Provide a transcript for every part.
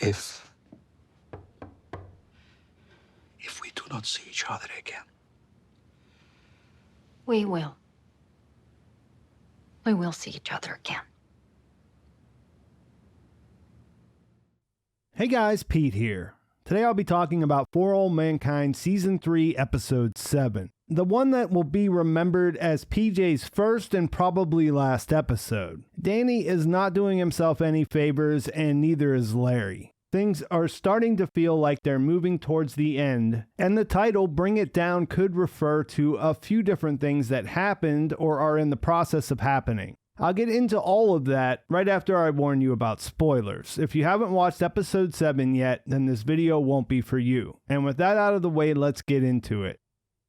If we do not see each other again. We will. We will see each other again. Hey guys, Pete here. Today I'll be talking about For All Mankind Season 3, Episode 7. The one that will be remembered as PJ's first and probably last episode. Danny is not doing himself any favors, and neither is Larry. Things are starting to feel like they're moving towards the end, and the title, Bring It Down, could refer to a few different things that happened or are in the process of happening. I'll get into all of that right after I warn you about spoilers. If you haven't watched episode 7 yet, then this video won't be for you. And with that out of the way, let's get into it.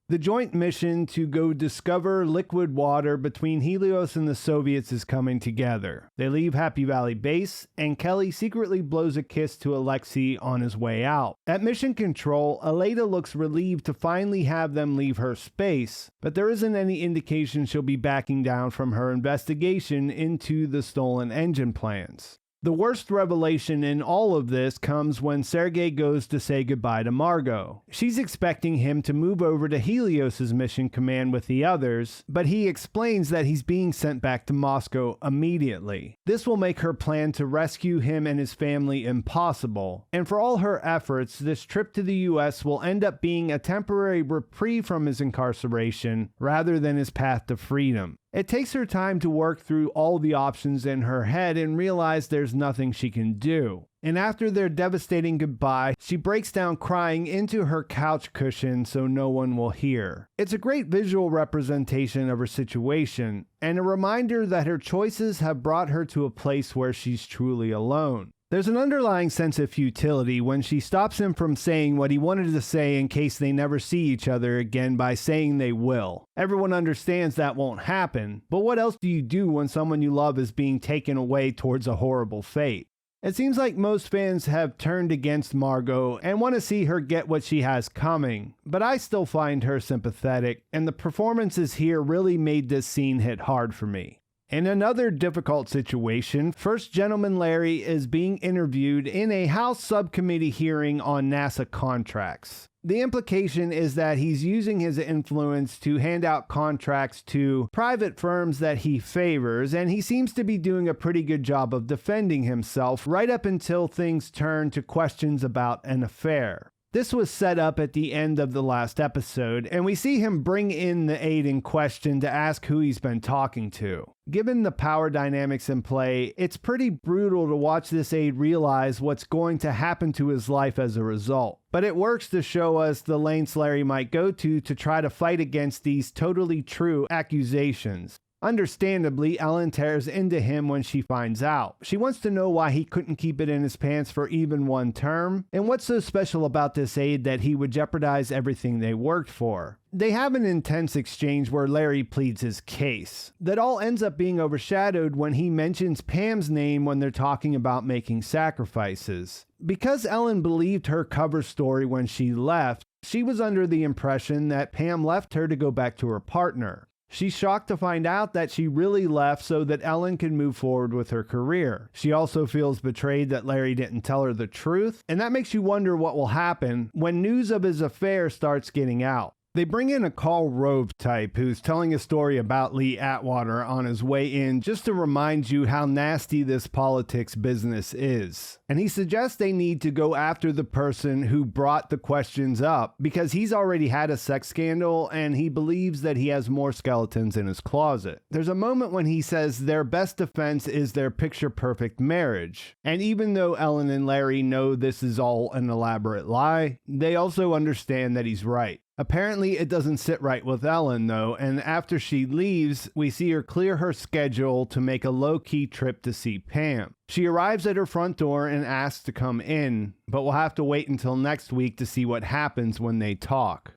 The joint mission to go discover liquid water between Helios and the Soviets is coming together. They leave Happy Valley Base, and Kelly secretly blows a kiss to Alexei on his way out. At Mission Control, Aleda looks relieved to finally have them leave her space, but there isn't any indication she'll be backing down from her investigation into the stolen engine plans. The worst revelation in all of this comes when Sergei goes to say goodbye to Margot. She's expecting him to move over to Helios' mission command with the others, but he explains that he's being sent back to Moscow immediately. This will make her plan to rescue him and his family impossible, and for all her efforts, this trip to the US will end up being a temporary reprieve from his incarceration rather than his path to freedom. It takes her time to work through all the options in her head and realize there's nothing she can do. And after their devastating goodbye, she breaks down crying into her couch cushion so no one will hear. It's a great visual representation of her situation, and a reminder that her choices have brought her to a place where she's truly alone. There's an underlying sense of futility when she stops him from saying what he wanted to say in case they never see each other again by saying they will. Everyone understands that won't happen, but what else do you do when someone you love is being taken away towards a horrible fate? It seems like most fans have turned against Margot and want to see her get what she has coming, but I still find her sympathetic, and the performances here really made this scene hit hard for me. In another difficult situation, First Gentleman Larry is being interviewed in a House subcommittee hearing on NASA contracts. The implication is that he's using his influence to hand out contracts to private firms that he favors, and he seems to be doing a pretty good job of defending himself right up until things turn to questions about an affair. This was set up at the end of the last episode, and we see him bring in the aide in question to ask who he's been talking to. Given the power dynamics in play, it's pretty brutal to watch this aide realize what's going to happen to his life as a result. But it works to show us the lengths Larry might go to try to fight against these totally true accusations. Understandably, Ellen tears into him when she finds out. She wants to know why he couldn't keep it in his pants for even one term, and what's so special about this aide that he would jeopardize everything they worked for. They have an intense exchange where Larry pleads his case. That all ends up being overshadowed when he mentions Pam's name when they're talking about making sacrifices. Because Ellen believed her cover story when she left, she was under the impression that Pam left her to go back to her partner. She's shocked to find out that she really left so that Ellen can move forward with her career. She also feels betrayed that Larry didn't tell her the truth, and that makes you wonder what will happen when news of his affair starts getting out. They bring in a Karl Rove type who's telling a story about Lee Atwater on his way in just to remind you how nasty this politics business is. And he suggests they need to go after the person who brought the questions up because he's already had a sex scandal and he believes that he has more skeletons in his closet. There's a moment when he says their best defense is their picture-perfect marriage. And even though Ellen and Larry know this is all an elaborate lie, they also understand that he's right. Apparently, it doesn't sit right with Ellen, though, and after she leaves, we see her clear her schedule to make a low-key trip to see Pam. She arrives at her front door and asks to come in, but we'll have to wait until next week to see what happens when they talk.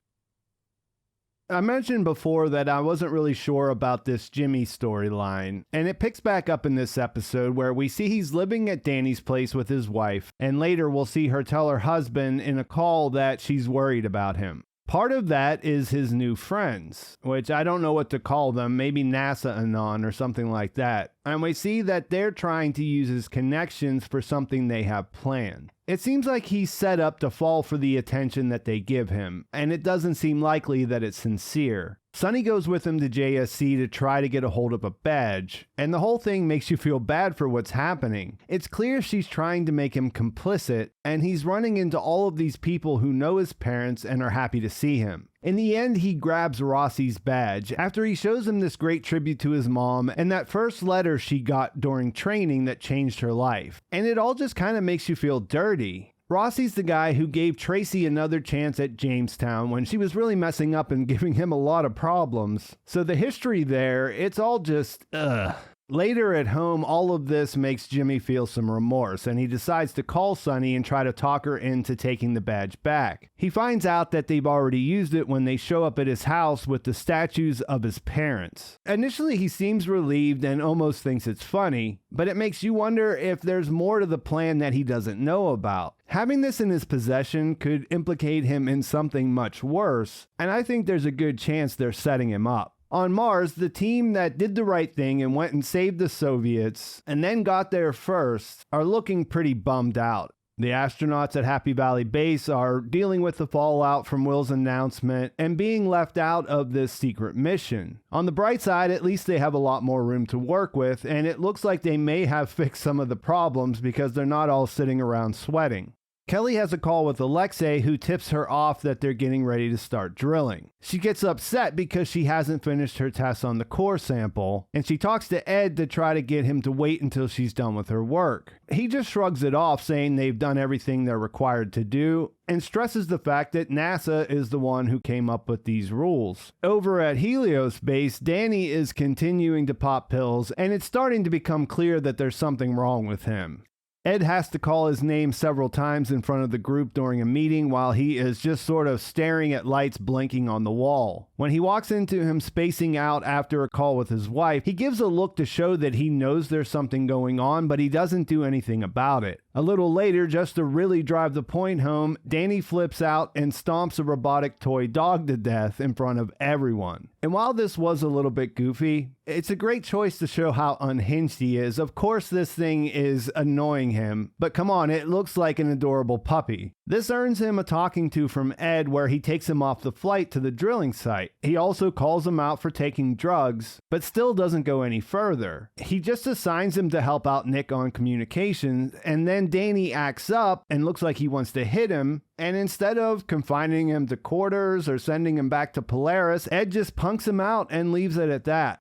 I mentioned before that I wasn't really sure about this Jimmy storyline, and it picks back up in this episode where we see he's living at Danny's place with his wife, and later we'll see her tell her husband in a call that she's worried about him. Part of that is his new friends, which I don't know what to call them, maybe NASA Anon or something like that. And we see that they're trying to use his connections for something they have planned. It seems like he's set up to fall for the attention that they give him, and it doesn't seem likely that it's sincere. Sonny goes with him to JSC to try to get a hold of a badge, and the whole thing makes you feel bad for what's happening. It's clear she's trying to make him complicit, and he's running into all of these people who know his parents and are happy to see him. In the end, he grabs Rossi's badge after he shows him this great tribute to his mom and that first letter she got during training that changed her life. And it all just kind of makes you feel dirty. Rossi's the guy who gave Tracy another chance at Jamestown when she was really messing up and giving him a lot of problems. So the history there, it's all just, ugh. Later at home, all of this makes Jimmy feel some remorse, and he decides to call Sonny and try to talk her into taking the badge back. He finds out that they've already used it when they show up at his house with the statues of his parents. Initially, he seems relieved and almost thinks it's funny, but it makes you wonder if there's more to the plan that he doesn't know about. Having this in his possession could implicate him in something much worse, and I think there's a good chance they're setting him up. On Mars, the team that did the right thing and went and saved the Soviets and then got there first are looking pretty bummed out. The astronauts at Happy Valley Base are dealing with the fallout from Will's announcement and being left out of this secret mission. On the bright side, at least they have a lot more room to work with, and it looks like they may have fixed some of the problems because they're not all sitting around sweating. Kelly has a call with Alexei, who tips her off that they're getting ready to start drilling. She gets upset because she hasn't finished her tests on the core sample, and she talks to Ed to try to get him to wait until she's done with her work. He just shrugs it off, saying they've done everything they're required to do, and stresses the fact that NASA is the one who came up with these rules. Over at Helios Base, Danny is continuing to pop pills, and it's starting to become clear that there's something wrong with him. Ed has to call his name several times in front of the group during a meeting while he is just sort of staring at lights blinking on the wall. When he walks into him spacing out after a call with his wife, he gives a look to show that he knows there's something going on, but he doesn't do anything about it. A little later, just to really drive the point home, Danny flips out and stomps a robotic toy dog to death in front of everyone. And while this was a little bit goofy, it's a great choice to show how unhinged he is. Of course, this thing is annoying him, but come on, it looks like an adorable puppy. This earns him a talking to from Ed, where he takes him off the flight to the drilling site. He also calls him out for taking drugs, but still doesn't go any further. He just assigns him to help out Nick on communications, and then Danny acts up and looks like he wants to hit him, and instead of confining him to quarters or sending him back to Polaris, Ed just punks him out and leaves it at that.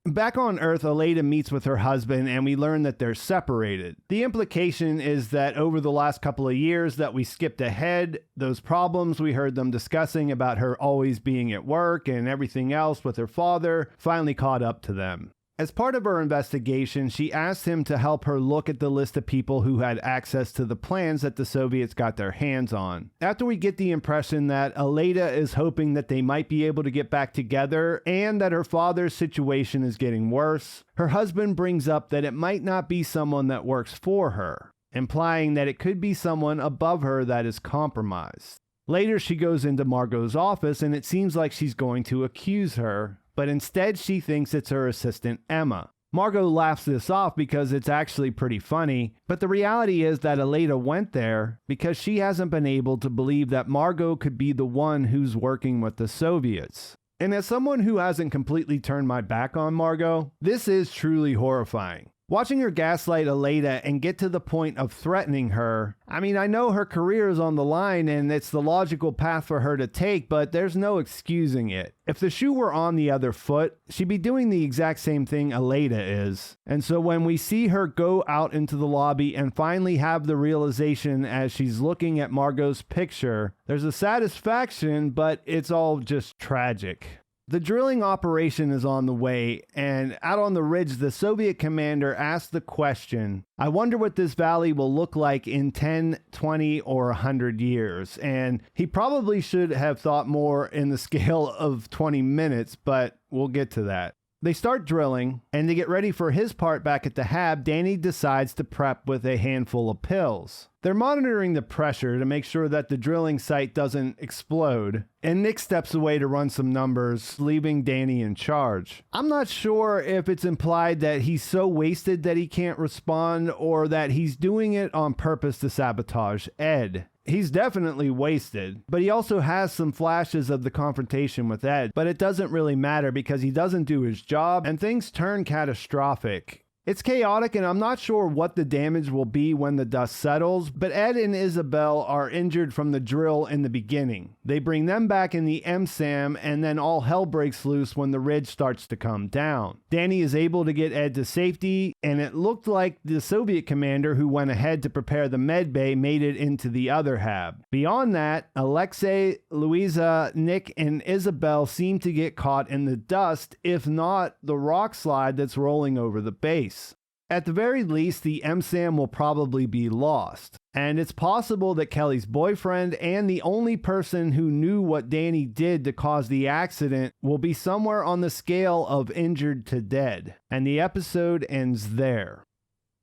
Back on Earth, Aleida meets with her husband, and we learn that they're separated. The implication is that over the last couple of years that we skipped ahead, those problems we heard them discussing about her always being at work and everything else with her father finally caught up to them. As part of her investigation, she asked him to help her look at the list of people who had access to the plans that the Soviets got their hands on. After we get the impression that Aleida is hoping that they might be able to get back together and that her father's situation is getting worse, her husband brings up that it might not be someone that works for her, implying that it could be someone above her that is compromised. Later, she goes into Margot's office, and it seems like she's going to accuse her, but instead she thinks it's her assistant Emma. Margot laughs this off because it's actually pretty funny, but the reality is that Aleida went there because she hasn't been able to believe that Margot could be the one who's working with the Soviets. And as someone who hasn't completely turned my back on Margot, this is truly horrifying. Watching her gaslight Aleida and get to the point of threatening her, I mean, I know her career is on the line and it's the logical path for her to take, but there's no excusing it. If the shoe were on the other foot, she'd be doing the exact same thing Aleida is. And so when we see her go out into the lobby and finally have the realization as she's looking at Margot's picture, there's a satisfaction, but it's all just tragic. The drilling operation is on the way, and out on the ridge, the Soviet commander asked the question, I wonder what this valley will look like in 10, 20, or 100 years. And he probably should have thought more in the scale of 20 minutes, but we'll get to that. They start drilling, and to get ready for his part back at the hab, Danny decides to prep with a handful of pills. They're monitoring the pressure to make sure that the drilling site doesn't explode, and Nick steps away to run some numbers, leaving Danny in charge. I'm not sure if it's implied that he's so wasted that he can't respond, or that he's doing it on purpose to sabotage Ed. He's definitely wasted, but he also has some flashes of the confrontation with Ed, but it doesn't really matter because he doesn't do his job and things turn catastrophic. It's chaotic, and I'm not sure what the damage will be when the dust settles, but Ed and Isabel are injured from the drill in the beginning. They bring them back in the MSAM, and then all hell breaks loose when the ridge starts to come down. Danny is able to get Ed to safety, and it looked like the Soviet commander who went ahead to prepare the med bay made it into the other hab. Beyond that, Alexei, Louisa, Nick, and Isabel seem to get caught in the dust, if not the rock slide that's rolling over the base. At the very least, the MSAM will probably be lost, and it's possible that Kelly's boyfriend and the only person who knew what Danny did to cause the accident will be somewhere on the scale of injured to dead, and the episode ends there.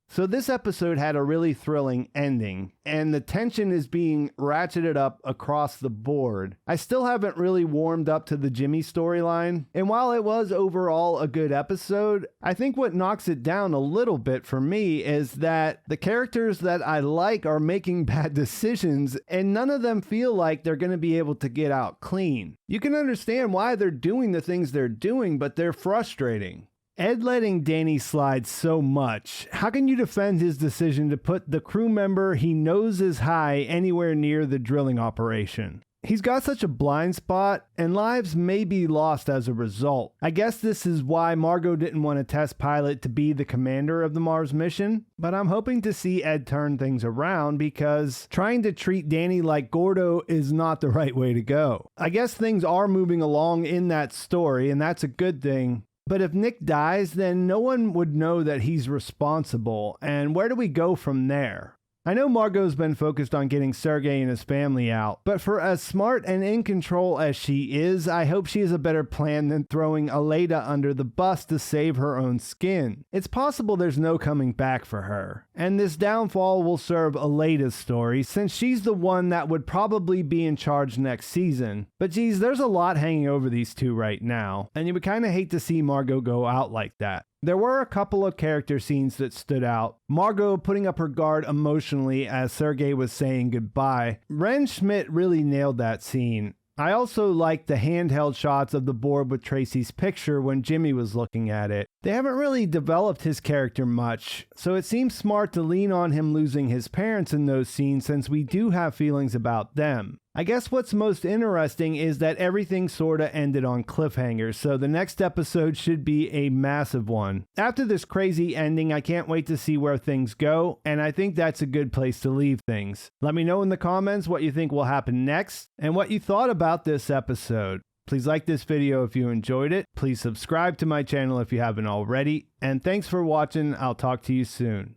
So this episode had a really thrilling ending, and the tension is being ratcheted up across the board. I still haven't really warmed up to the Jimmy storyline, and while it was overall a good episode, I think what knocks it down a little bit for me is that the characters that I like are making bad decisions, and none of them feel like they're going to be able to get out clean. You can understand why they're doing the things they're doing, but they're frustrating. Ed letting Danny slide so much. How can you defend his decision to put the crew member he knows is high anywhere near the drilling operation? He's got such a blind spot, and lives may be lost as a result. I guess this is why Margot didn't want a test pilot to be the commander of the Mars mission, but I'm hoping to see Ed turn things around because trying to treat Danny like Gordo is not the right way to go. I guess things are moving along in that story, and that's a good thing. But if Nick dies, then no one would know that he's responsible, and where do we go from there? I know Margot's been focused on getting Sergei and his family out, but for as smart and in control as she is, I hope she has a better plan than throwing Aleida under the bus to save her own skin. It's possible there's no coming back for her, and this downfall will serve Aleida's story since she's the one that would probably be in charge next season. But geez, there's a lot hanging over these two right now, and you would kind of hate to see Margot go out like that. There were a couple of character scenes that stood out. Margot putting up her guard emotionally as Sergei was saying goodbye. Ren Schmidt really nailed that scene. I also liked the handheld shots of the board with Tracy's picture when Jimmy was looking at it. They haven't really developed his character much, so it seems smart to lean on him losing his parents in those scenes since we do have feelings about them. I guess what's most interesting is that everything sorta ended on cliffhangers, so the next episode should be a massive one. After this crazy ending, I can't wait to see where things go, and I think that's a good place to leave things. Let me know in the comments what you think will happen next, and what you thought about this episode. Please like this video if you enjoyed it, please subscribe to my channel if you haven't already, and thanks for watching. I'll talk to you soon.